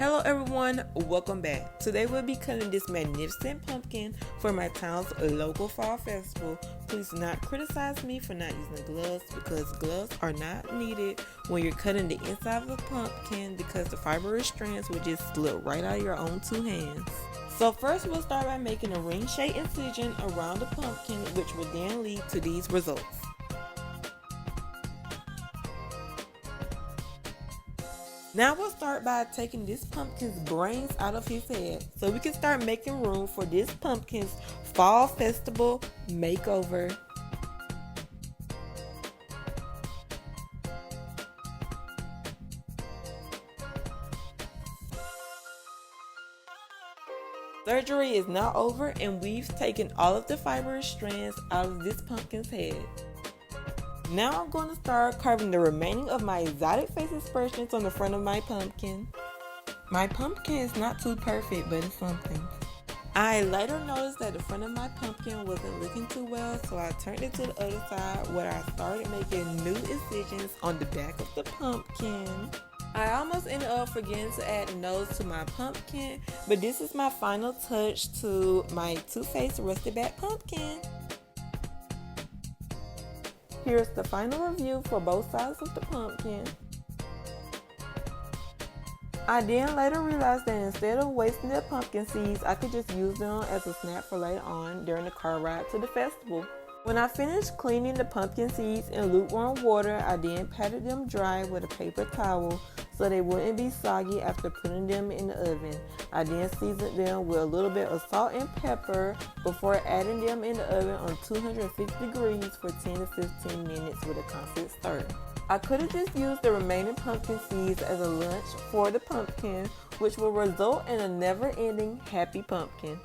Hello everyone, welcome back. Today we'll be cutting this magnificent pumpkin for my town's local fall festival. Please do not criticize me for not using gloves because gloves are not needed when you're cutting the inside of a pumpkin because the fibrous strands will just slip right out of your own two hands. So first we'll start by making a ring shaped incision around the pumpkin, which will then lead to these results. Now we'll start by taking this pumpkin's brains out of his head so we can start making room for this pumpkin's fall festival makeover. Surgery is now over and we've taken all of the fibrous strands out of this pumpkin's head. Now I'm going to start carving the remaining of my exotic face expressions on the front of my pumpkin. My pumpkin is not too perfect, but it's something. I later noticed that the front of my pumpkin wasn't looking too well, so I turned it to the other side where I started making new incisions on the back of the pumpkin. I almost ended up forgetting to add a nose to my pumpkin, but this is my final touch to my two-faced rusted back pumpkin. Here's the final review for both sides of the pumpkin. I then later realized that instead of wasting the pumpkin seeds, I could just use them as a snack for later on during the car ride to the festival. When I finished cleaning the pumpkin seeds in lukewarm water, I then patted them dry with a paper towel so they wouldn't be soggy after putting them in the oven. I then seasoned them with a little bit of salt and pepper before adding them in the oven on 250 degrees for 10 to 15 minutes with a constant stir. I could have just used the remaining pumpkin seeds as a lunch for the pumpkin, which will result in a never-ending happy pumpkin.